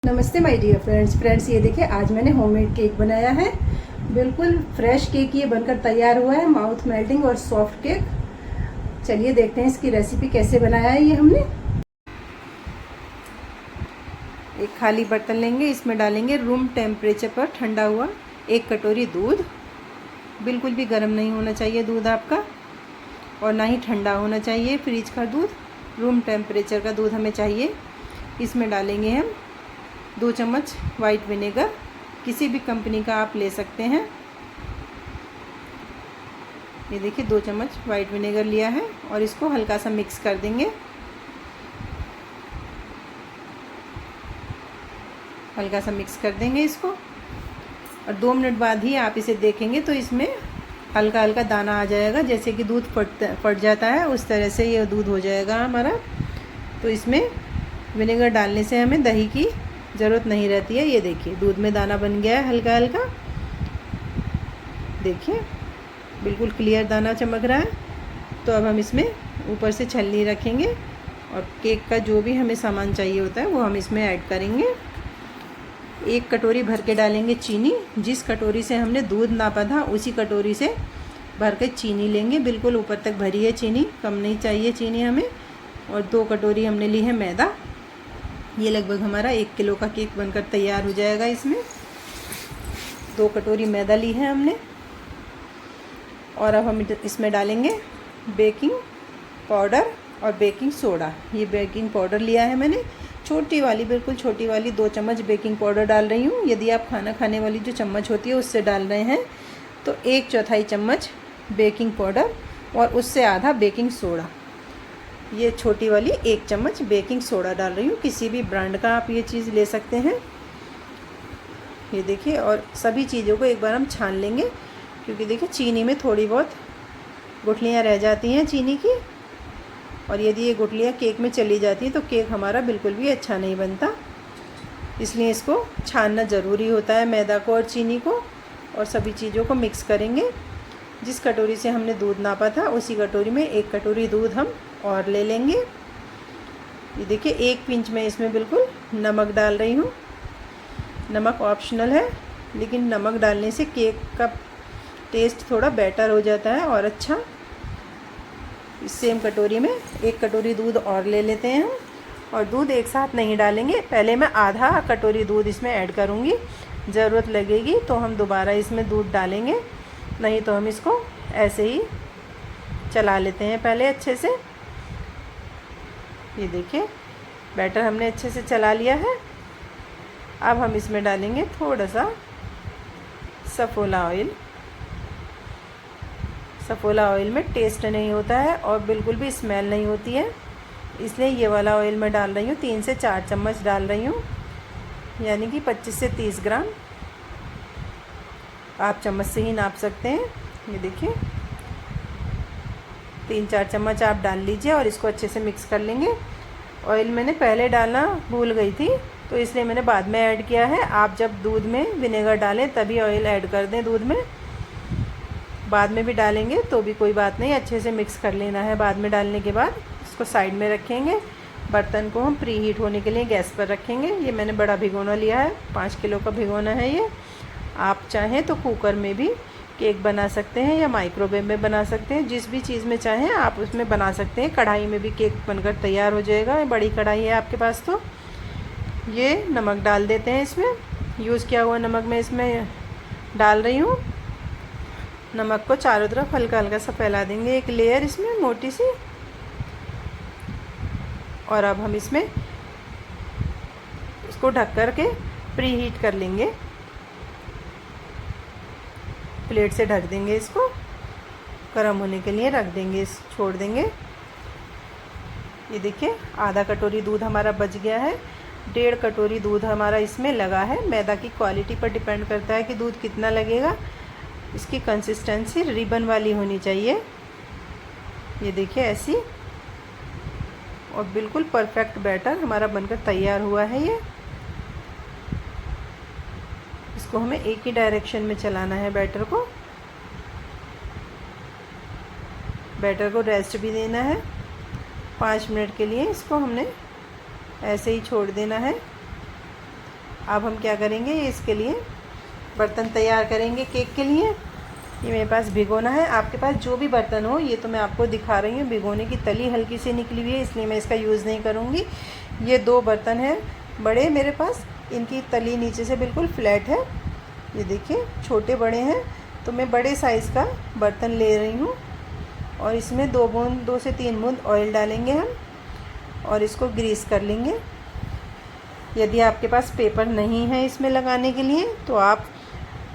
नमस्ते my dear friends, ये देखिए आज मैंने होममेड केक बनाया है। बिल्कुल फ्रेश केक ये बनकर तैयार हुआ है, माउथ मेल्टिंग और सॉफ्ट केक। चलिए देखते हैं इसकी रेसिपी कैसे बनाया है। ये हमने एक खाली बर्तन लेंगे, इसमें डालेंगे रूम टेम्परेचर पर ठंडा हुआ 1 कटोरी दूध। बिल्कुल भी गर्म नहीं होना चाहिए दूध आपका, और ना ही ठंडा होना चाहिए फ्रिज का दूध। रूम टेम्परेचर का दूध हमें चाहिए। इसमें डालेंगे हम 2 चम्मच वाइट विनेगर, किसी भी कंपनी का आप ले सकते हैं। ये देखिए 2 चम्मच वाइट विनेगर लिया है और इसको हल्का सा मिक्स कर देंगे। हल्का सा मिक्स कर देंगे इसको, और 2 मिनट बाद ही आप इसे देखेंगे तो इसमें हल्का हल्का दाना आ जाएगा। जैसे कि दूध फट जाता है उस तरह से ये दूध हो जाएगा हमारा। तो इसमें विनेगर डालने से हमें दही की ज़रूरत नहीं रहती है। ये देखिए दूध में दाना बन गया है हल्का हल्का, देखिए बिल्कुल क्लियर दाना चमक रहा है। तो अब हम इसमें ऊपर से छलनी रखेंगे और केक का जो भी हमें सामान चाहिए होता है वो हम इसमें ऐड करेंगे। 1 कटोरी भर के डालेंगे चीनी। जिस कटोरी से हमने दूध नापा था उसी कटोरी से भर के चीनी लेंगे। बिल्कुल ऊपर तक भरी है चीनी, कम नहीं चाहिए चीनी हमें। और 2 कटोरी हमने ली है मैदा। ये लगभग हमारा 1 किलो का केक बनकर तैयार हो जाएगा। इसमें 2 कटोरी मैदा ली है हमने। और अब हम इसमें डालेंगे बेकिंग पाउडर और बेकिंग सोडा। ये बेकिंग पाउडर लिया है मैंने, छोटी वाली, बिल्कुल छोटी वाली 2 चम्मच बेकिंग पाउडर डाल रही हूँ। यदि आप खाना खाने वाली जो चम्मच होती है उससे डाल रहे हैं तो 1/4 चम्मच बेकिंग पाउडर और उससे आधा बेकिंग सोडा। ये छोटी वाली 1 चम्मच बेकिंग सोडा डाल रही हूँ। किसी भी ब्रांड का आप ये चीज़ ले सकते हैं। ये देखिए, और सभी चीज़ों को एक बार हम छान लेंगे, क्योंकि देखिए चीनी में थोड़ी बहुत गुठलियाँ रह जाती हैं चीनी की, और यदि ये गुठलियाँ केक में चली जाती हैं तो केक हमारा बिल्कुल भी अच्छा नहीं बनता। इसलिए इसको छानना ज़रूरी होता है, मैदा को और चीनी को। और सभी चीज़ों को मिक्स करेंगे। जिस कटोरी से हमने दूध नापा था उसी कटोरी में 1 कटोरी दूध हम और ले लेंगे। ये देखिए 1 पिंच में इसमें बिल्कुल नमक डाल रही हूँ। नमक ऑप्शनल है, लेकिन नमक डालने से केक का टेस्ट थोड़ा बेटर हो जाता है और अच्छा। इस सेम कटोरी में 1 कटोरी दूध और ले लेते हैं हम। और दूध एक साथ नहीं डालेंगे, पहले मैं आधा कटोरी दूध इसमें ऐड करूँगी। ज़रूरत लगेगी तो हम दोबारा इसमें दूध डालेंगे, नहीं तो हम इसको ऐसे ही चला लेते हैं पहले अच्छे से। ये देखिए बैटर हमने अच्छे से चला लिया है। अब हम इसमें डालेंगे थोड़ा सा सफोला ऑयल। सफोला ऑयल में टेस्ट नहीं होता है और बिल्कुल भी स्मेल नहीं होती है, इसलिए ये वाला ऑयल मैं डाल रही हूँ। 3 से 4 चम्मच डाल रही हूँ, यानी कि 25 से 30 ग्राम। आप चम्मच से ही नाप सकते हैं। ये देखिए 3-4 चम्मच आप डाल लीजिए और इसको अच्छे से मिक्स कर लेंगे। ऑयल मैंने पहले डालना भूल गई थी, तो इसलिए मैंने बाद में ऐड किया है। आप जब दूध में विनेगर डालें तभी ऑयल ऐड कर दें दूध में। बाद में भी डालेंगे तो भी कोई बात नहीं, अच्छे से मिक्स कर लेना है। बाद में डालने के बाद इसको साइड में रखेंगे। बर्तन को हम प्री हीट होने के लिए गैस पर रखेंगे। ये मैंने बड़ा भिगोना लिया है, 5 किलो का भिगोना है ये। आप चाहें तो कुकर में भी केक बना सकते हैं या माइक्रोवेव में बना सकते हैं। जिस भी चीज़ में चाहें आप उसमें बना सकते हैं। कढ़ाई में भी केक बनकर तैयार हो जाएगा। बड़ी कढ़ाई है आपके पास तो। ये नमक डाल देते हैं इसमें। यूज़ किया हुआ नमक मैं इसमें डाल रही हूँ। नमक को चारों तरफ हल्का हल्का सा फैला देंगे, एक लेयर इसमें मोटी सी। और अब हम इसमें इसको ढक कर के प्री हीट कर लेंगे। प्लेट से ढक देंगे, इसको गर्म होने के लिए रख देंगे, छोड़ देंगे। ये देखिए आधा कटोरी दूध हमारा बच गया है। 1.5 कटोरी दूध हमारा इसमें लगा है। मैदा की क्वालिटी पर डिपेंड करता है कि दूध कितना लगेगा। इसकी कंसिस्टेंसी रिबन वाली होनी चाहिए। ये देखिए ऐसी, और बिल्कुल परफेक्ट बैटर हमारा बनकर तैयार हुआ है ये। इसको हमें एक ही डायरेक्शन में चलाना है बैटर को। बैटर को रेस्ट भी देना है 5 मिनट के लिए। इसको हमने ऐसे ही छोड़ देना है। अब हम क्या करेंगे, इसके लिए बर्तन तैयार करेंगे केक के लिए। ये मेरे पास भिगोना है, आपके पास जो भी बर्तन हो। ये तो मैं आपको दिखा रही हूँ, भिगोने की तली हल्की सी निकली हुई है, इसलिए मैं इसका यूज़ नहीं करूँगी। ये 2 बर्तन हैं बड़े मेरे पास, इनकी तली नीचे से बिल्कुल फ्लैट है। ये देखिए छोटे बड़े हैं, तो मैं बड़े साइज़ का बर्तन ले रही हूँ और इसमें 2 से 3 बूंद ऑयल डालेंगे हम और इसको ग्रीस कर लेंगे। यदि आपके पास पेपर नहीं है इसमें लगाने के लिए तो आप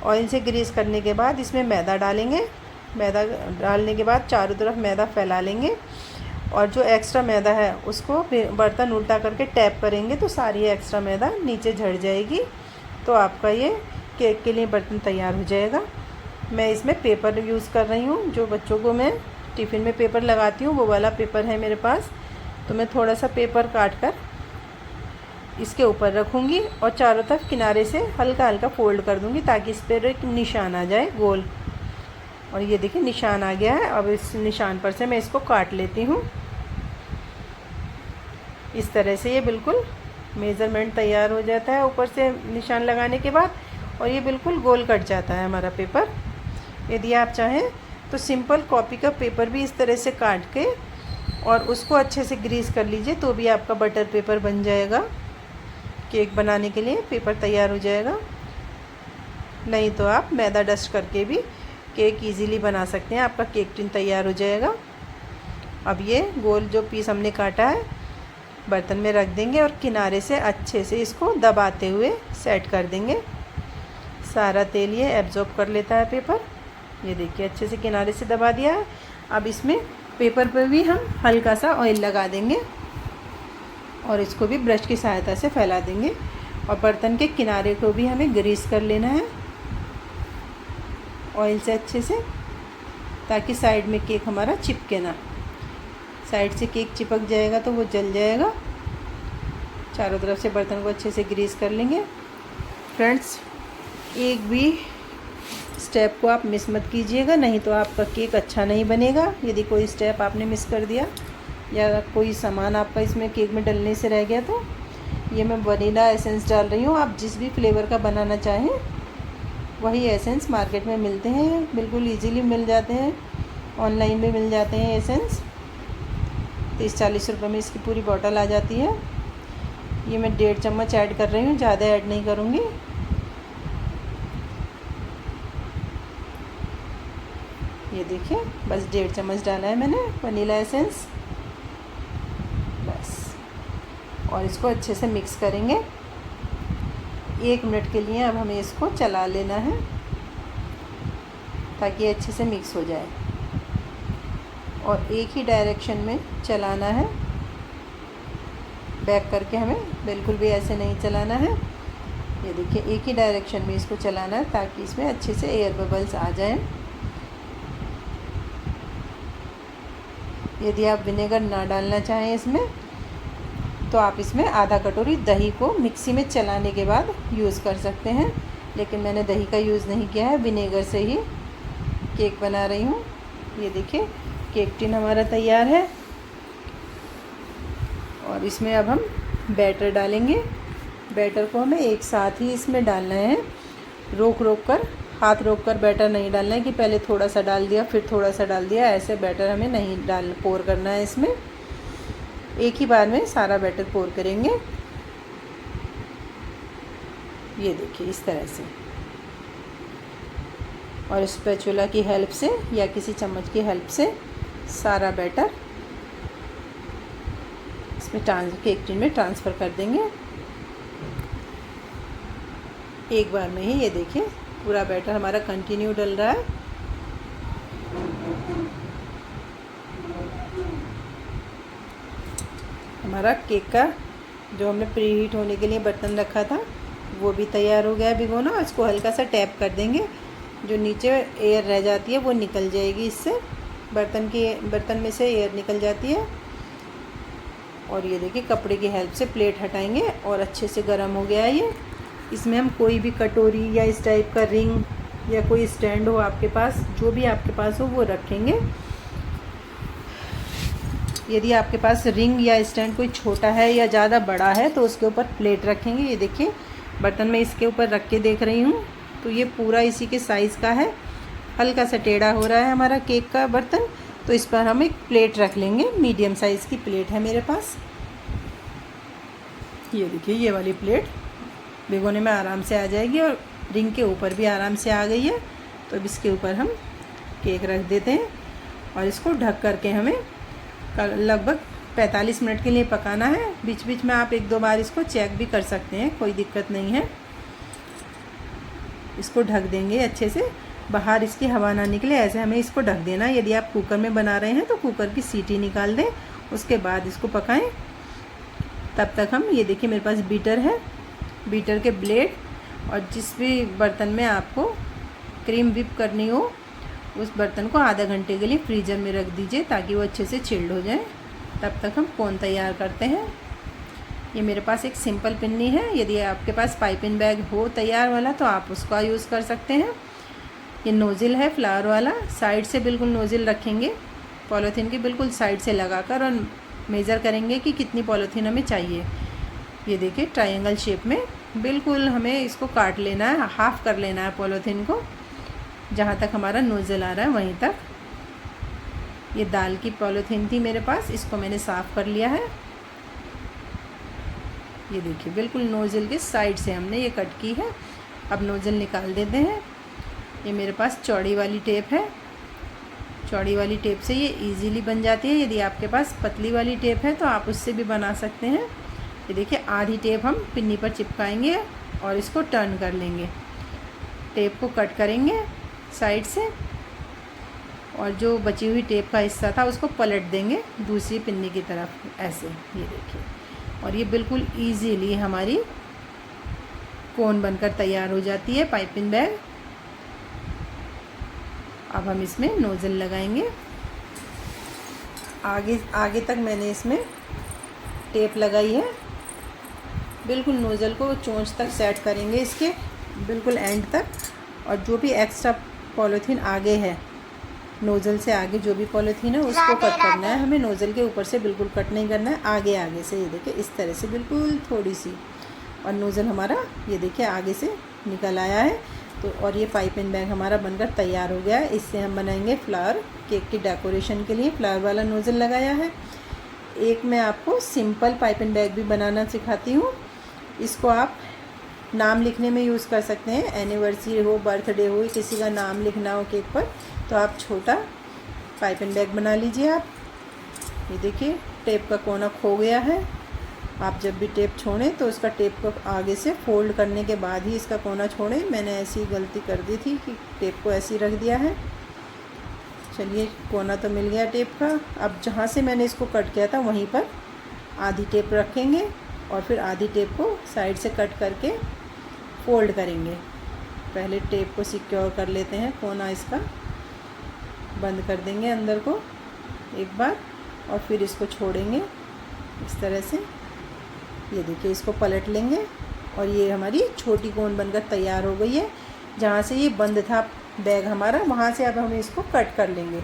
ऑयल से ग्रीस करने के बाद इसमें मैदा डालेंगे। मैदा डालने के बाद चारों तरफ मैदा फैला लेंगे और जो एक्स्ट्रा मैदा है उसको बर्तन उल्टा करके टैप करेंगे तो सारी एक्स्ट्रा मैदा नीचे झड़ जाएगी। तो आपका ये केक के लिए बर्तन तैयार हो जाएगा। मैं इसमें पेपर यूज़ कर रही हूँ, जो बच्चों को मैं टिफ़िन में पेपर लगाती हूँ वो वाला पेपर है मेरे पास। तो मैं थोड़ा सा पेपर काट कर इसके ऊपर रखूँगी और चारों तरफ किनारे से हल्का हल्का फोल्ड कर दूँगी ताकि इस पर एक निशान आ जाए गोल। और ये देखिए निशान आ गया है। अब इस निशान पर से मैं इसको काट लेती हूँ। इस तरह से ये बिल्कुल मेज़रमेंट तैयार हो जाता है ऊपर से निशान लगाने के बाद, और ये बिल्कुल गोल कट जाता है हमारा पेपर। यदि आप चाहें तो सिंपल कॉपी का पेपर भी इस तरह से काट के और उसको अच्छे से ग्रीस कर लीजिए तो भी आपका बटर पेपर बन जाएगा। केक बनाने के लिए पेपर तैयार हो जाएगा। नहीं तो आप मैदा डस्ट करके भी केक इजीली बना सकते हैं, आपका केक टिन तैयार हो जाएगा। अब ये गोल जो पीस हमने काटा है बर्तन में रख देंगे और किनारे से अच्छे से इसको दबाते हुए सेट कर देंगे। सारा तेल ये एब्जॉर्ब कर लेता है पेपर। ये देखिए अच्छे से किनारे से दबा दिया है। अब इसमें पेपर पर भी हम हल्का सा ऑयल लगा देंगे और इसको भी ब्रश की सहायता से फैला देंगे और बर्तन के किनारे को भी हमें ग्रीस कर लेना है ऑयल से अच्छे से, ताकि साइड में केक हमारा चिपके ना। साइड से केक चिपक जाएगा तो वो जल जाएगा। चारों तरफ से बर्तन को अच्छे से ग्रीस कर लेंगे। फ्रेंड्स, एक भी स्टेप को आप मिस मत कीजिएगा, नहीं तो आपका केक अच्छा नहीं बनेगा। यदि कोई स्टेप आपने मिस कर दिया या कोई सामान आपका इसमें केक में डलने से रह गया तो ये मैं वनीला एसेंस डाल रही हूँ। आप जिस भी फ्लेवर का बनाना चाहें वही एसेंस मार्केट में मिलते हैं, बिल्कुल इजीली मिल जाते हैं, ऑनलाइन भी मिल जाते हैं एसेंस। 30-40 रुपये में इसकी पूरी बॉटल आ जाती है। ये मैं 1.5 चम्मच ऐड कर रही हूँ, ज़्यादा ऐड नहीं करूँगी। ये देखिए बस 1.5 चम्मच डाला है मैंने वनीला एसेंस बस। और इसको अच्छे से मिक्स करेंगे 1 मिनट के लिए। अब हमें इसको चला लेना है ताकि अच्छे से मिक्स हो जाए और एक ही डायरेक्शन में चलाना है, बैक करके हमें बिल्कुल भी ऐसे नहीं चलाना है। ये देखिए एक ही डायरेक्शन में इसको चलाना है ताकि इसमें अच्छे से एयर बबल्स आ जाएं। यदि आप विनेगर ना डालना चाहें इसमें तो आप इसमें आधा कटोरी दही को मिक्सी में चलाने के बाद यूज़ कर सकते हैं, लेकिन मैंने दही का यूज़ नहीं किया है, विनेगर से ही केक बना रही हूँ। ये देखिए केक टिन हमारा तैयार है और इसमें अब हम बैटर डालेंगे। बैटर को हमें एक साथ ही इसमें डालना है, रोक रोक कर, हाथ रोक कर बैटर नहीं डालना है कि पहले थोड़ा सा डाल दिया फिर थोड़ा सा डाल दिया। ऐसे बैटर हमें नहीं पोर करना है इसमें, एक ही बार में सारा बैटर पोर करेंगे। ये देखिए इस तरह से, और स्पैचुला की हेल्प से या किसी चम्मच की हेल्प से सारा बैटर इसमें केक टिन में ट्रांसफ़र कर देंगे एक बार में ही। ये देखिए पूरा बैटर हमारा कंटिन्यू डल रहा है। हमारा केक का जो हमने प्री हीट होने के लिए बर्तन रखा था वो भी तैयार हो गया है भिगोना। इसको हल्का सा टैप कर देंगे, जो नीचे एयर रह जाती है वो निकल जाएगी, इससे बर्तन में से एयर निकल जाती है। और ये देखिए कपड़े की हेल्प से प्लेट हटाएंगे और अच्छे से गर्म हो गया है ये। इसमें हम कोई भी कटोरी या इस टाइप का रिंग या कोई स्टैंड हो आपके पास, जो भी आपके पास हो वो रखेंगे। यदि आपके पास रिंग या स्टैंड कोई छोटा है या ज़्यादा बड़ा है तो उसके ऊपर प्लेट रखेंगे। ये देखिए बर्तन में इसके ऊपर रख के देख रही हूँ तो ये पूरा इसी के साइज़ का है। हल्का सा टेढ़ा हो रहा है हमारा केक का बर्तन, तो इस पर हम एक प्लेट रख लेंगे। मीडियम साइज़ की प्लेट है मेरे पास। ये देखिए, ये वाली प्लेट भिगोने में आराम से आ जाएगी और रिंग के ऊपर भी आराम से आ गई है। तो अब इसके ऊपर हम केक रख देते हैं और इसको ढक करके हमें लगभग 45 मिनट के लिए पकाना है। बीच बीच में आप 1-2 बार इसको चेक भी कर सकते हैं, कोई दिक्कत नहीं है। इसको ढक देंगे अच्छे से, बाहर इसकी हवा ना निकले, ऐसे हमें इसको ढक देना। यदि आप कुकर में बना रहे हैं तो कुकर की सीटी निकाल दें, उसके बाद इसको पकाएं। तब तक हम, ये देखिए मेरे पास बीटर है, बीटर के ब्लेड, और जिस भी बर्तन में आपको क्रीम व्हिप करनी हो उस बर्तन को आधा घंटे के लिए फ्रीज़र में रख दीजिए ताकि वो अच्छे से चिल्ड हो जाए। तब तक हम कोन तैयार करते हैं। ये मेरे पास एक सिंपल पिन्नी है, यदि आपके पास पाइपिंग बैग हो तैयार वाला तो आप उसका यूज़ कर सकते हैं। ये नोज़िल है फ्लावर वाला, साइड से बिल्कुल नोज़िल रखेंगे पॉलीथीन की बिल्कुल साइड से लगाकर, और मेज़र करेंगे कि कितनी पॉलीथीन हमें चाहिए। ये देखिए ट्रायंगल शेप में बिल्कुल हमें इसको काट लेना है, हाफ़ कर लेना है पॉलीथीन को, जहाँ तक हमारा नोज़ल आ रहा है वहीं तक। ये दाल की पॉलीथीन थी मेरे पास, इसको मैंने साफ़ कर लिया है। ये देखिए बिल्कुल नोज़ल के साइड से हमने ये कट की है। अब नोज़ल निकाल देते हैं। ये मेरे पास चौड़ी वाली टेप है, चौड़ी वाली टेप से ये इजीली बन जाती है। यदि आपके पास पतली वाली टेप है तो आप उससे भी बना सकते हैं। ये देखिए आधी टेप हम पिन्नी पर चिपकाएंगे और इसको टर्न कर लेंगे। टेप को कट करेंगे साइड से और जो बची हुई टेप का हिस्सा था उसको पलट देंगे दूसरी पिन्नी की तरफ, ऐसे। ये देखिए, और ये बिल्कुल इजीली हमारी कोन बनकर तैयार हो जाती है पाइपिंग बैग। अब हम इसमें नोज़ल लगाएंगे। आगे तक मैंने इसमें टेप लगाई है। बिल्कुल नोज़ल को चोंच तक सेट करेंगे इसके बिल्कुल एंड तक, और जो भी एक्स्ट्रा पॉलीथीन आगे है, नोज़ल से आगे जो भी पॉलीथीन है उसको कट करना है हमें। नोज़ल के ऊपर से बिल्कुल कट नहीं करना है, आगे से। ये देखिए इस तरह से बिल्कुल थोड़ी सी, और नोज़ल हमारा ये देखिए आगे से निकल आया है। तो और ये पाइपिंग बैग हमारा बनकर तैयार हो गया है। इससे हम बनाएंगे फ्लावर केक की डेकोरेशन के लिए। फ्लावर वाला नोज़ल लगाया है। एक मैं आपको सिंपल पाइपिंग बैग भी बनाना सिखाती हूँ। इसको आप नाम लिखने में यूज़ कर सकते हैं। एनिवर्सरी हो, बर्थडे हो, किसी का नाम लिखना हो केक पर, तो आप छोटा पाइपिंग बैग बना लीजिए आप। ये देखिए टेप का कोना खो गया है। आप जब भी टेप छोड़ें तो उसका टेप को आगे से फोल्ड करने के बाद ही इसका कोना छोड़ें। मैंने ऐसी गलती कर दी थी कि टेप को ऐसे ही रख दिया है। चलिए कोना तो मिल गया टेप का। अब जहाँ से मैंने इसको कट किया था वहीं पर आधी टेप रखेंगे और फिर आधी टेप को साइड से कट करके फोल्ड करेंगे। पहले टेप को सिक्योर कर लेते हैं, कोना इसका बंद कर देंगे अंदर को एक बार, और फिर इसको छोड़ेंगे इस तरह से। ये देखिए इसको पलट लेंगे और ये हमारी छोटी कोन बनकर तैयार हो गई है। जहाँ से ये बंद था बैग हमारा, वहाँ से अब हम इसको कट कर लेंगे।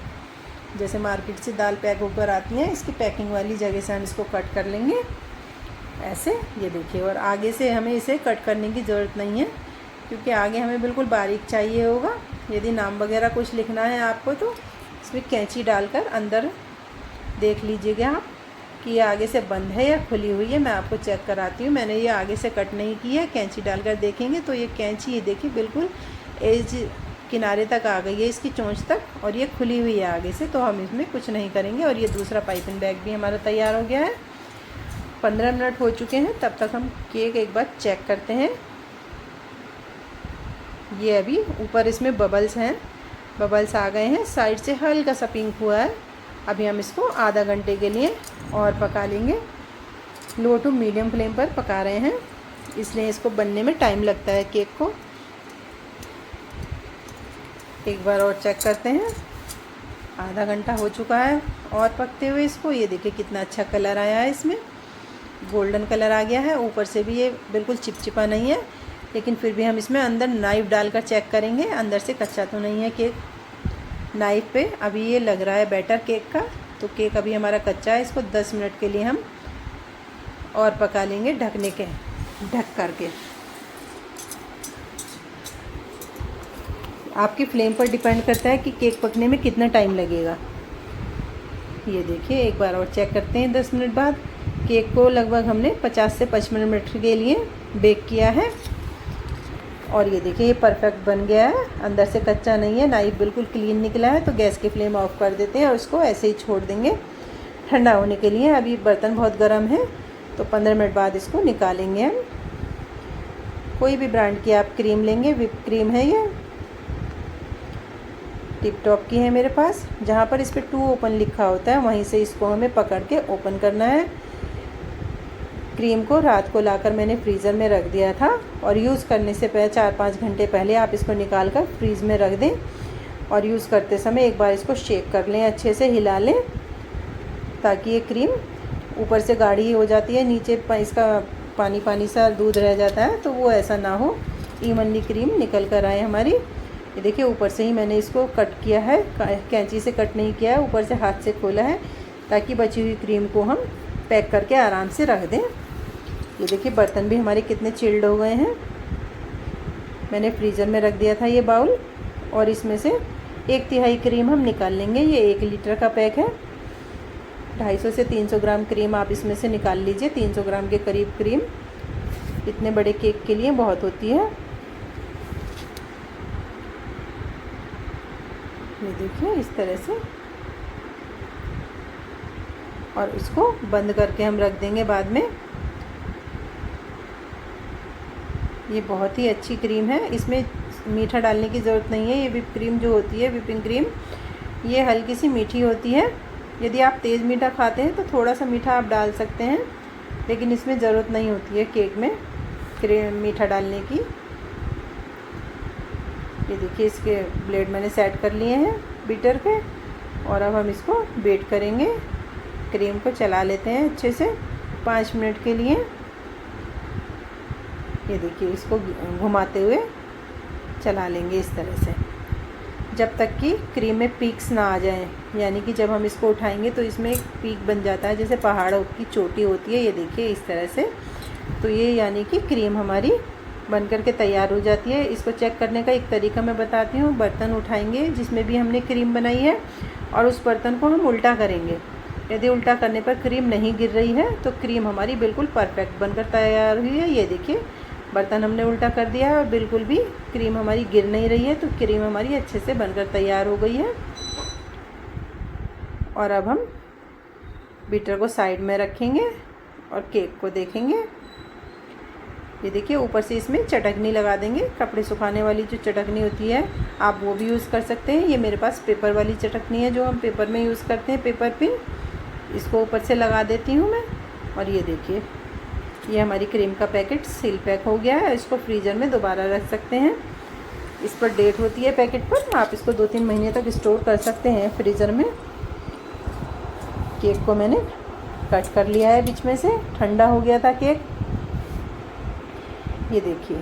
जैसे मार्केट से दाल पैक होकर आती हैं, इसकी पैकिंग वाली जगह से हम इसको कट कर लेंगे ऐसे। ये देखिए, और आगे से हमें इसे कट करने की ज़रूरत नहीं है क्योंकि आगे हमें बिल्कुल बारीक चाहिए होगा। यदि नाम वगैरह कुछ लिखना है आपको तो इसमें कैंची डालकर अंदर देख लीजिएगा आप कि ये आगे से बंद है या खुली हुई है। मैं आपको चेक कराती हूँ। मैंने ये आगे से कट नहीं की है। कैंची डालकर देखेंगे तो ये कैंची, ये देखिए बिल्कुल एज किनारे तक आ गई है इसकी चोंच तक, और ये खुली हुई है आगे से, तो हम इसमें कुछ नहीं करेंगे। और ये दूसरा पाइपिंग बैग भी हमारा तैयार हो गया है। 15 मिनट हो चुके हैं। तब तक हम केक एक बार चेक करते हैं। ये अभी ऊपर इसमें बबल्स हैं, बबल्स आ गए हैं। साइड से हल्का सा पिंक हुआ है। अभी हम इसको आधा घंटे के लिए और पका लेंगे। लो टू मीडियम फ्लेम पर पका रहे हैं, इसलिए इसको बनने में टाइम लगता है केक को। एक बार और चेक करते हैं। आधा घंटा हो चुका है और पकते हुए इसको। ये देखिए कितना अच्छा कलर आया है, इसमें गोल्डन कलर आ गया है। ऊपर से भी ये बिल्कुल चिपचिपा नहीं है, लेकिन फिर भी हम इसमें अंदर नाइफ़ डालकर चेक करेंगे अंदर से कच्चा तो नहीं है केक। नाइफ़ पे अभी ये लग रहा है बैटर केक का, तो केक अभी हमारा कच्चा है। इसको 10 मिनट के लिए हम और पका लेंगे ढक करके। आपकी फ्लेम पर डिपेंड करता है कि केक पकने में कितना टाइम लगेगा। ये देखिए, एक बार और चेक करते हैं 10 मिनट बाद। केक को लगभग हमने 50 से 55 मिनट के लिए बेक किया है और ये देखिए ये परफेक्ट बन गया है, अंदर से कच्चा नहीं है, नाइफ बिल्कुल क्लीन निकला है। तो गैस की फ्लेम ऑफ कर देते हैं और इसको ऐसे ही छोड़ देंगे ठंडा होने के लिए। अभी बर्तन बहुत गर्म है तो 15 मिनट बाद इसको निकालेंगे हम। कोई भी ब्रांड की आप क्रीम लेंगे, विप क्रीम है ये, टिप टॉप की है मेरे पास। जहाँ पर इस पर 2 ओपन लिखा होता है वहीं से इसको हमें पकड़ के ओपन करना है। क्रीम को रात को लाकर मैंने फ्रीज़र में रख दिया था और यूज़ करने से पहले 4-5 घंटे पहले आप इसको निकाल कर फ्रीज़ में रख दें और यूज़ करते समय एक बार इसको शेक कर लें, अच्छे से हिला लें ताकि ये क्रीम ऊपर से गाढ़ी हो जाती है, नीचे इसका पानी पानी सा दूध रह जाता है, तो वो ऐसा ना हो, इवनली क्रीम निकल कर आए हमारी। ये देखिए ऊपर से ही मैंने इसको कट किया है, कैंची से कट नहीं किया है, ऊपर से हाथ से खोला है ताकि बची हुई क्रीम को हम पैक करके आराम से रख दें। ये देखिए बर्तन भी हमारे कितने चिल्ड हो गए हैं। मैंने फ्रीज़र में रख दिया था ये बाउल और इसमें से 1/3 क्रीम हम निकाल लेंगे। ये 1 लीटर का पैक है, 250 से 300 ग्राम क्रीम आप इसमें से निकाल लीजिए। 300 ग्राम के करीब क्रीम इतने बड़े केक के लिए बहुत होती है। ये देखिए इस तरह से, और इसको बंद करके हम रख देंगे बाद में। ये बहुत ही अच्छी क्रीम है, इसमें मीठा डालने की ज़रूरत नहीं है। ये विप क्रीम जो होती है, विपिंग क्रीम, ये हल्की सी मीठी होती है। यदि आप तेज़ मीठा खाते हैं तो थोड़ा सा मीठा आप डाल सकते हैं, लेकिन इसमें ज़रूरत नहीं होती है केक में क्रीम मीठा डालने की। ये देखिए इसके ब्लेड मैंने सेट कर लिए हैं बीटर के और अब हम इसको बीट करेंगे। क्रीम को चला लेते हैं अच्छे से 5 मिनट के लिए। ये देखिए इसको घुमाते हुए चला लेंगे इस तरह से जब तक कि क्रीम में पीक्स ना आ जाएं, यानी कि जब हम इसको उठाएंगे तो इसमें एक पीक बन जाता है जैसे पहाड़ों की चोटी होती है। ये देखिए इस तरह से, तो ये यानी कि क्रीम हमारी बन करके तैयार हो जाती है। इसको चेक करने का एक तरीका मैं बताती हूँ। बर्तन उठाएंगे जिसमें भी हमने क्रीम बनाई है और उस बर्तन को हम उल्टा करेंगे। यदि उल्टा करने पर क्रीम नहीं गिर रही है तो क्रीम हमारी बिल्कुल परफेक्ट बनकर तैयार हुई है। ये देखिए बर्तन हमने उल्टा कर दिया है और बिल्कुल भी क्रीम हमारी गिर नहीं रही है, तो क्रीम हमारी अच्छे से बनकर तैयार हो गई है। और अब हम बीटर को साइड में रखेंगे और केक को देखेंगे। ये देखिए ऊपर से इसमें चटकनी लगा देंगे, कपड़े सुखाने वाली जो चटकनी होती है आप वो भी यूज़ कर सकते हैं। ये मेरे पास पेपर वाली चटकनी है जो हम पेपर में यूज़ करते हैं, पेपर पिन। इसको ऊपर से लगा देती हूँ मैं। और ये देखिए ये हमारी क्रीम का पैकेट सील पैक हो गया है। इसको फ्रीज़र में दोबारा रख सकते हैं। इस पर डेट होती है पैकेट पर, आप इसको 2-3 महीने तक स्टोर कर सकते हैं फ्रीज़र में। केक को मैंने कट कर लिया है बीच में से, ठंडा हो गया था केक। ये देखिए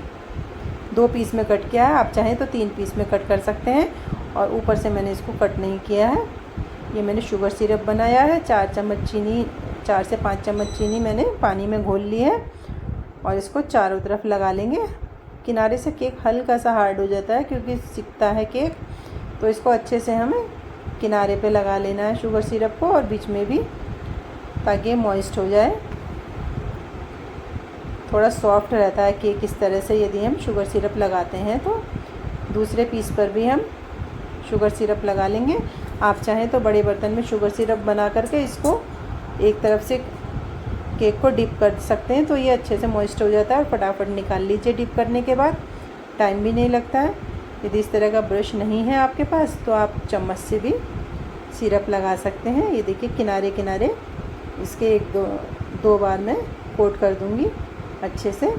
2 पीस में कट किया है, आप चाहें तो 3 पीस में कट कर सकते हैं। और ऊपर से मैंने इसको कट नहीं किया है। ये मैंने शुगर सिरप बनाया है, 4 चम्मच चीनी, 4 से 5 चम्मच चीनी मैंने पानी में घोल ली है और इसको चारों तरफ लगा लेंगे। किनारे से केक हल्का सा हार्ड हो जाता है क्योंकि सिकता है केक, तो इसको अच्छे से हमें किनारे पे लगा लेना है शुगर सिरप को और बीच में भी, ताकि मॉइस्ट हो जाए। थोड़ा सॉफ्ट रहता है केक इस तरह से यदि हम शुगर सिरप लगाते हैं। तो दूसरे पीस पर भी हम शुगर सिरप लगा लेंगे। आप चाहें तो बड़े बर्तन में शुगर सिरप बना करके इसको एक तरफ से केक को डिप कर सकते हैं, तो ये अच्छे से मॉइस्ट हो जाता है और फटाफट निकाल लीजिए। डिप करने के बाद टाइम भी नहीं लगता है। यदि इस तरह का ब्रश नहीं है आपके पास तो आप चम्मच से भी सिरप लगा सकते हैं। ये देखिए किनारे किनारे इसके 1-2 बार मैं कोट कर दूँगी अच्छे से,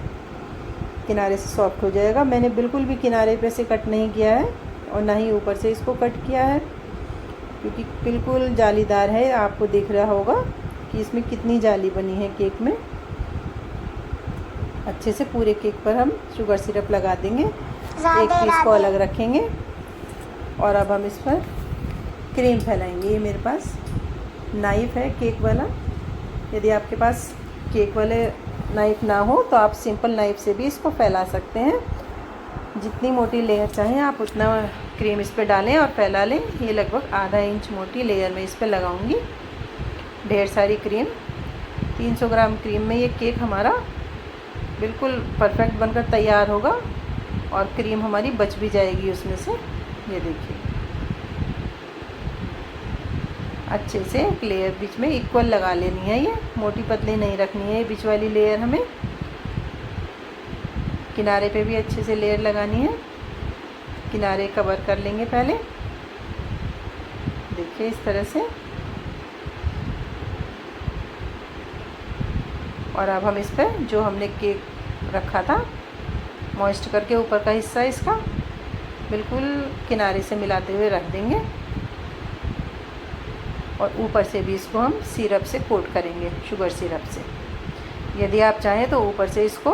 किनारे से सॉफ्ट हो जाएगा। मैंने बिल्कुल भी किनारे पे से कट नहीं किया है और ना ही ऊपर से इसको कट किया है, क्योंकि बिल्कुल जालीदार है। आपको दिख रहा होगा कि इसमें कितनी जाली बनी है केक में। अच्छे से पूरे केक पर हम शुगर सिरप लगा देंगे। एक पीस को अलग रखेंगे और अब हम इस पर क्रीम फैलाएंगे। ये मेरे पास नाइफ़ है केक वाला। यदि आपके पास केक वाले नाइफ़ ना हो तो आप सिंपल नाइफ़ से भी इसको फैला सकते हैं। जितनी मोटी लेयर चाहें आप उतना क्रीम इस पर डालें और फैला लें। ये लगभग आधा इंच मोटी लेयर में इस पर लगाऊंगी ढेर सारी क्रीम। 300 ग्राम क्रीम में ये केक हमारा बिल्कुल परफेक्ट बनकर तैयार होगा और क्रीम हमारी बच भी जाएगी उसमें से। ये देखिए, अच्छे से एक लेयर बीच में इक्वल लगा लेनी है। ये मोटी पतली नहीं रखनी है, बीच वाली लेयर हमें किनारे पे भी अच्छे से लेयर लगानी है। किनारे कवर कर लेंगे पहले, देखिए इस तरह से। और अब हम इस पर जो हमने केक रखा था मॉइस्ट करके ऊपर का हिस्सा इसका बिल्कुल किनारे से मिलाते हुए रख देंगे और ऊपर से भी इसको हम सिरप से कोट करेंगे, शुगर सिरप से। यदि आप चाहें तो ऊपर से इसको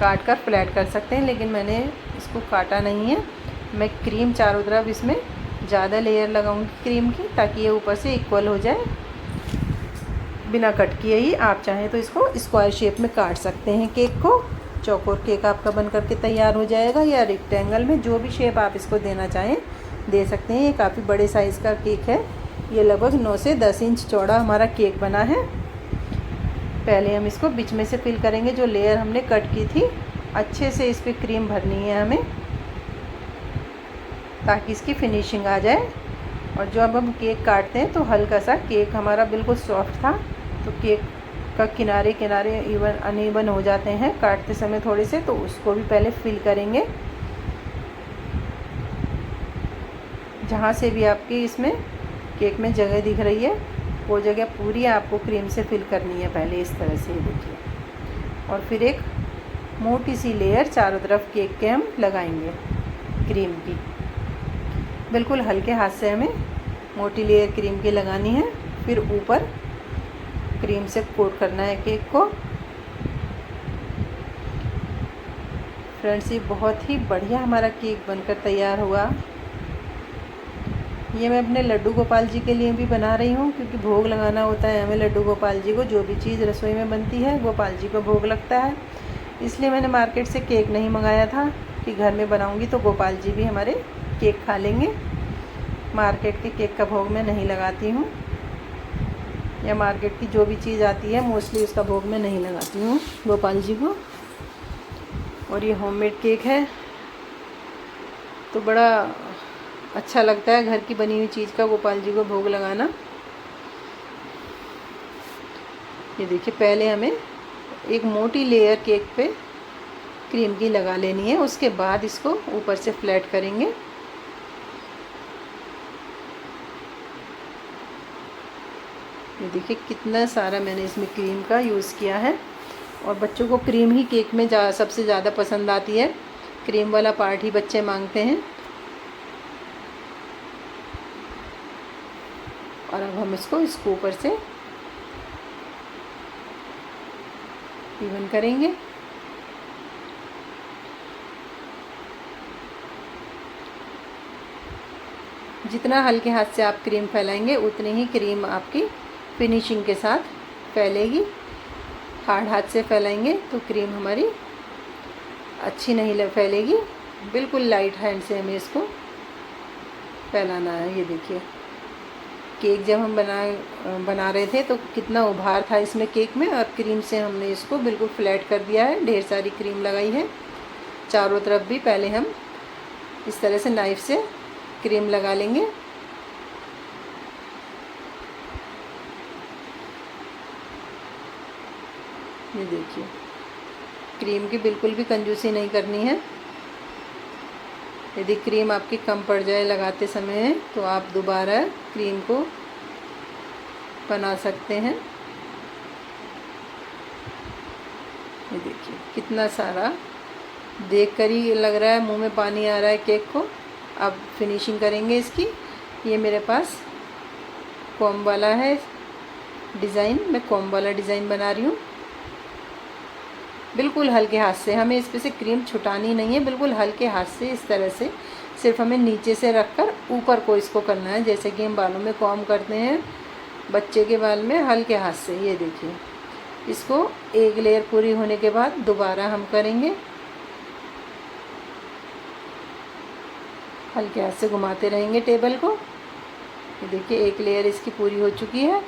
काट कर फ्लैट कर सकते हैं, लेकिन मैंने इसको काटा नहीं है। मैं क्रीम चारों तरफ इसमें ज़्यादा लेयर लगाऊंगी क्रीम की, ताकि ये ऊपर से इक्वल हो जाए बिना कट किए ही। आप चाहें तो इसको स्क्वायर शेप में काट सकते हैं केक को। चौकोर केक आपका बन करके तैयार हो जाएगा, या रेक्टेंगल में जो भी शेप आप इसको देना चाहें दे सकते हैं। ये काफ़ी बड़े साइज़ का केक है। ये लगभग 9 से 10 इंच चौड़ा हमारा केक बना है। पहले हम इसको बीच में से फिल करेंगे, जो लेयर हमने कट की थी अच्छे से इस पर क्रीम भरनी है हमें, ताकि इसकी फिनिशिंग आ जाए। और जब हम केक काटते हैं तो हल्का सा केक हमारा बिल्कुल सॉफ्ट था, तो केक का किनारे किनारे अनइवन हो जाते हैं काटते समय थोड़े से, तो उसको भी पहले फिल करेंगे। जहाँ से भी आपकी इसमें केक में जगह दिख रही है वो जगह पूरी आपको क्रीम से फिल करनी है पहले, इस तरह से। देखिए, और फिर एक मोटी सी लेयर चारों तरफ केक के हम लगाएंगे क्रीम की। बिल्कुल हल्के हाथ से हमें मोटी लेयर क्रीम की लगानी है, फिर ऊपर क्रीम से कोट करना है केक को। फ्रेंड्स, ये बहुत ही बढ़िया हमारा केक बनकर तैयार हुआ। ये मैं अपने लड्डू गोपाल जी के लिए भी बना रही हूँ, क्योंकि भोग लगाना होता है हमें लड्डू गोपाल जी को। जो भी चीज़ रसोई में बनती है गोपाल जी को भोग लगता है, इसलिए मैंने मार्केट से केक नहीं मंगाया था कि घर में बनाऊँगी तो गोपाल जी भी हमारे केक खा लेंगे। मार्केट के केक का भोग मैं नहीं लगाती हूँ, या मार्केट की जो भी चीज़ आती है मोस्टली उसका भोग मैं नहीं लगाती हूँ गोपाल जी को। और ये होममेड केक है तो बड़ा अच्छा लगता है घर की बनी हुई चीज़ का गोपाल जी को भोग लगाना। ये देखिए, पहले हमें एक मोटी लेयर केक पे क्रीम की लगा लेनी है, उसके बाद इसको ऊपर से फ्लैट करेंगे। ये देखिए कितना सारा मैंने इसमें क्रीम का यूज़ किया है। और बच्चों को क्रीम ही केक में सबसे ज़्यादा पसंद आती है, क्रीम वाला पार्ट ही बच्चे मांगते हैं। और अब हम इसको ऊपर से इवन करेंगे। जितना हल्के हाथ से आप क्रीम फैलाएंगे उतनी ही क्रीम आपकी फिनिशिंग के साथ फैलेगी। हार्ड हाथ से फैलाएंगे तो क्रीम हमारी अच्छी नहीं फैलेगी। बिल्कुल लाइट हैंड से हमें इसको फैलाना है। ये देखिए, केक जब हम बना रहे थे तो कितना उभार था इसमें केक में, और क्रीम से हमने इसको बिल्कुल फ्लैट कर दिया है। ढेर सारी क्रीम लगाई है चारों तरफ भी। पहले हम इस तरह से नाइफ़ से क्रीम लगा लेंगे। ये देखिए, क्रीम की बिल्कुल भी कंजूसी नहीं करनी है। यदि क्रीम आपकी कम पड़ जाए लगाते समय तो आप दोबारा क्रीम को बना सकते हैं। ये देखिए कितना सारा, देख कर ही लग रहा है मुंह में पानी आ रहा है केक को। अब फिनिशिंग करेंगे इसकी। ये मेरे पास कॉम्ब वाला है डिज़ाइन, मैं कॉम्ब वाला डिज़ाइन बना रही हूँ। बिल्कुल हल्के हाथ से, हमें इस पे से क्रीम छुटानी नहीं है, बिल्कुल हल्के हाथ से इस तरह से सिर्फ हमें नीचे से रखकर ऊपर को इसको करना है, जैसे कि हम बालों में कॉम्ब करते हैं बच्चे के बाल में, हल्के हाथ से। ये देखिए, इसको एक लेयर पूरी होने के बाद दोबारा हम करेंगे। हल्के हाथ से घुमाते रहेंगे टेबल को। ये देखिए एक लेयर इसकी पूरी हो चुकी है,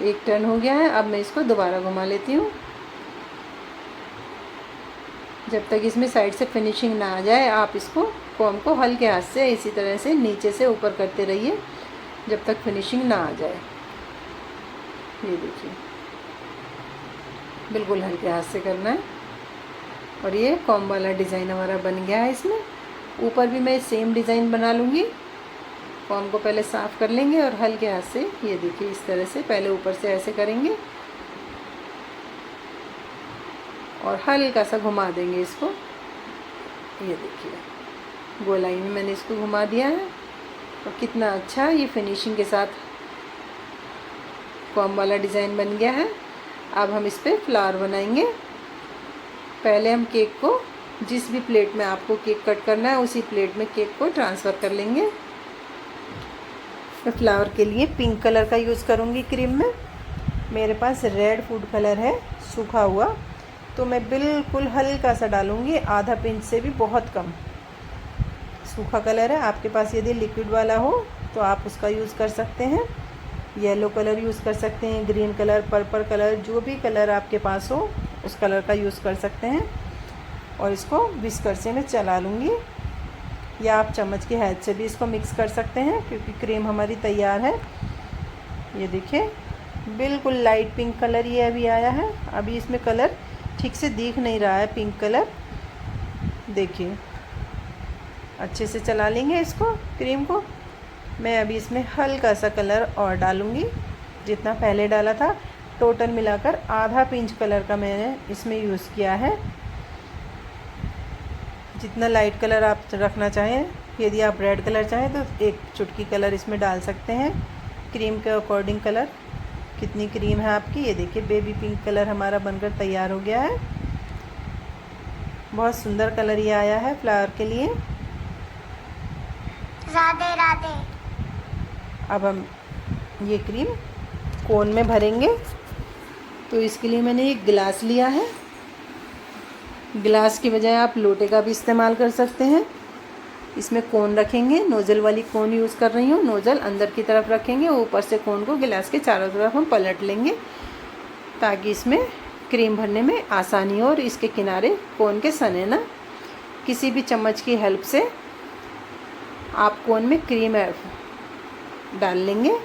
एक टर्न हो गया है। अब मैं इसको दोबारा घुमा लेती हूँ। जब तक इसमें साइड से फिनिशिंग ना आ जाए आप इसको कॉम को हल्के हाथ से इसी तरह से नीचे से ऊपर करते रहिए जब तक फिनिशिंग ना आ जाए। ये देखिए बिल्कुल हल्के हाथ से करना है। और ये कॉम वाला डिज़ाइन हमारा बन गया है। इसमें ऊपर भी मैं सेम डिज़ाइन बना लूँगी। कॉम को पहले साफ़ कर लेंगे और हल्के हाथ से ये देखिए इस तरह से पहले ऊपर से ऐसे करेंगे और हल्का सा घुमा देंगे इसको। ये देखिए गोलाई में मैंने इसको घुमा दिया है और कितना अच्छा ये फिनिशिंग के साथ कॉम वाला डिज़ाइन बन गया है। अब हम इस पर फ्लावर बनाएंगे। पहले हम केक को जिस भी प्लेट में आपको केक कट करना है उसी प्लेट में केक को ट्रांसफ़र कर लेंगे। मैं फ्लावर के लिए पिंक कलर का यूज़ करूँगी क्रीम में। मेरे पास रेड फूड कलर है सूखा हुआ, तो मैं बिल्कुल हल्का सा डालूँगी, आधा पिंच से भी बहुत कम। सूखा कलर है, आपके पास यदि लिक्विड वाला हो तो आप उसका यूज़ कर सकते हैं। येलो कलर यूज़ कर सकते हैं, ग्रीन कलर, पर्पल कलर, जो भी कलर आपके पास हो उस कलर का यूज़ कर सकते हैं। और इसको विस्कर से मैं चला लूँगी, या आप चम्मच की हेल्प से भी इसको मिक्स कर सकते हैं क्योंकि क्रीम हमारी तैयार है। ये देखिए बिल्कुल लाइट पिंक कलर ये अभी आया है। अभी इसमें कलर ठीक से दिख नहीं रहा है पिंक कलर। देखिए अच्छे से चला लेंगे इसको क्रीम को। मैं अभी इसमें हल्का सा कलर और डालूँगी, जितना पहले डाला था टोटल मिलाकर आधा पिंच कलर का मैंने इसमें यूज़ किया है। जितना लाइट कलर आप रखना चाहें, यदि आप रेड कलर चाहें तो एक चुटकी कलर इसमें डाल सकते हैं क्रीम के अकॉर्डिंग। कलर कितनी क्रीम है आपकी, ये देखिए बेबी पिंक कलर हमारा बनकर तैयार हो गया है। बहुत सुंदर कलर ये आया है फ्लावर के लिए। राधे राधे। अब हम ये क्रीम कोन में भरेंगे, तो इसके लिए मैंने एक गिलास लिया है। गिलास की बजाय आप लोटे का भी इस्तेमाल कर सकते हैं। इसमें कोन रखेंगे, नोज़ल वाली कोन यूज़ कर रही हूँ। नोज़ल अंदर की तरफ रखेंगे, ऊपर से कोन को गिलास के चारों तरफ हम पलट लेंगे ताकि इसमें क्रीम भरने में आसानी हो और इसके किनारे कोन के सने ना। किसी भी चम्मच की हेल्प से आप कोन में क्रीम डाल लेंगे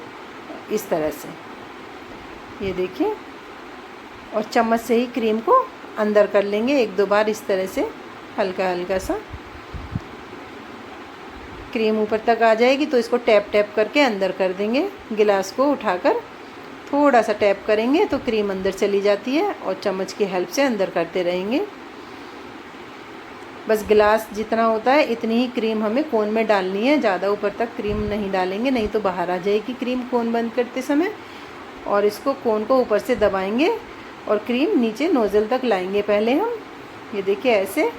इस तरह से। ये देखिए, और चम्मच से ही क्रीम को अंदर कर लेंगे एक दो बार इस तरह से हल्का हल्का सा। क्रीम ऊपर तक आ जाएगी तो इसको टैप टैप करके अंदर कर देंगे। गिलास को उठाकर थोड़ा सा टैप करेंगे तो क्रीम अंदर चली जाती है और चम्मच की हेल्प से अंदर करते रहेंगे। बस गिलास जितना होता है इतनी ही क्रीम हमें कोन में डालनी है, ज़्यादा ऊपर तक क्रीम नहीं डालेंगे, नहीं तो बाहर आ जाएगी क्रीम कोन बंद करते समय। और इसको कोन को ऊपर से दबाएंगे और क्रीम नीचे नोज़ल तक लाएंगे पहले हम। ये देखिए ऐसे।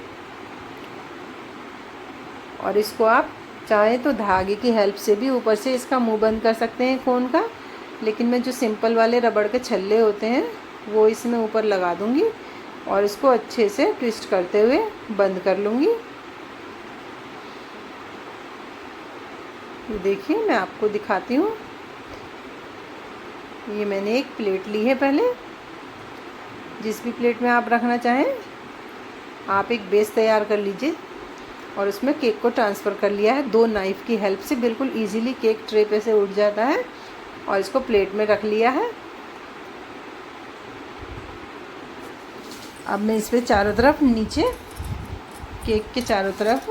और इसको आप चाहे तो धागे की हेल्प से भी ऊपर से इसका मुंह बंद कर सकते हैं कोन का, लेकिन मैं जो सिंपल वाले रबड़ के छल्ले होते हैं वो इसमें ऊपर लगा दूंगी और इसको अच्छे से ट्विस्ट करते हुए बंद कर लूँगी। ये देखिए मैं आपको दिखाती हूँ। ये मैंने एक प्लेट ली है। पहले जिस भी प्लेट में आप रखना चाहें आप एक बेस तैयार कर लीजिए और उसमें केक को ट्रांसफ़र कर लिया है। दो नाइफ़ की हेल्प से बिल्कुल इजीली केक ट्रे पे से उठ जाता है और इसको प्लेट में रख लिया है। अब मैं इस पर चारों तरफ नीचे केक के चारों तरफ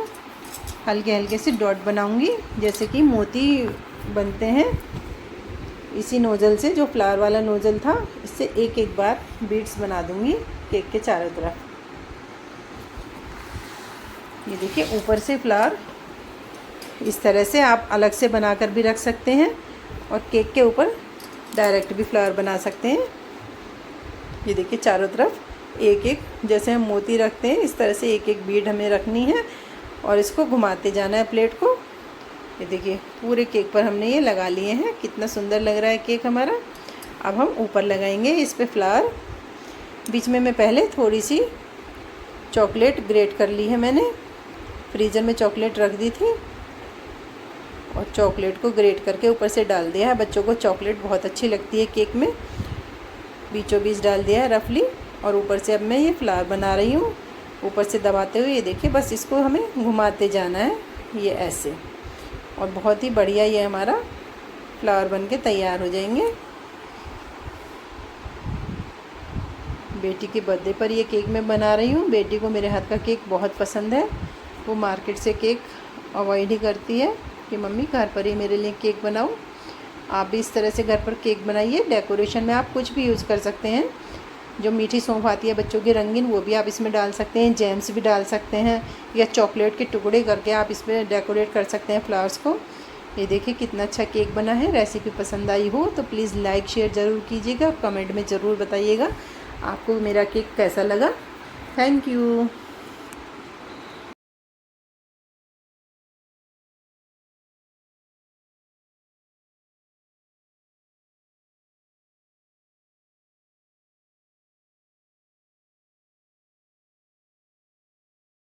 हल्के हल्के से डॉट बनाऊंगी, जैसे कि मोती बनते हैं। इसी नोज़ल से, जो फ्लावर वाला नोज़ल था, इससे एक एक बार बीड्स बना दूंगी केक के चारों तरफ। ये देखिए ऊपर से फ्लावर इस तरह से आप अलग से बनाकर भी रख सकते हैं और केक के ऊपर डायरेक्ट भी फ्लावर बना सकते हैं। ये देखिए चारों तरफ एक एक, जैसे हम मोती रखते हैं इस तरह से एक एक बीड हमें रखनी है और इसको घुमाते जाना है प्लेट को। ये देखिए पूरे केक पर हमने ये लगा लिए हैं। कितना सुंदर लग रहा है केक हमारा। अब हम ऊपर लगाएंगे इस पे फ्लावर। बीच में मैं पहले थोड़ी सी चॉकलेट ग्रेट कर ली है मैंने फ्रीज़र में चॉकलेट रख दी थी और चॉकलेट को ग्रेट करके ऊपर से डाल दिया है। बच्चों को चॉकलेट बहुत अच्छी लगती है केक में, बीचों बीच डाल दिया है रफली। और ऊपर से अब मैं ये फ्लावर बना रही हूँ, ऊपर से दबाते हुए। ये देखिए, बस इसको हमें घुमाते जाना है ये ऐसे, और बहुत ही बढ़िया ये हमारा फ्लावर बन के तैयार हो जाएंगे। बेटी के बर्थडे पर ये केक मैं बना रही हूँ। बेटी को मेरे हाथ का केक बहुत पसंद है, वो मार्केट से केक अवॉइड ही करती है कि मम्मी घर पर ही मेरे लिए केक बनाओ। आप भी इस तरह से घर पर केक बनाइए। डेकोरेशन में आप कुछ भी यूज़ कर सकते हैं, जो मीठी सौंफ आती है बच्चों की रंगीन, वो भी आप इसमें डाल सकते हैं। जेम्स भी डाल सकते हैं, या चॉकलेट के टुकड़े करके आप इसमें डेकोरेट कर सकते हैं फ्लावर्स को। ये देखिए कितना अच्छा केक बना है। रेसिपी पसंद आई हो तो प्लीज़ लाइक शेयर ज़रूर कीजिएगा, कमेंट में ज़रूर बताइएगा आपको मेरा केक कैसा लगा। Thank you.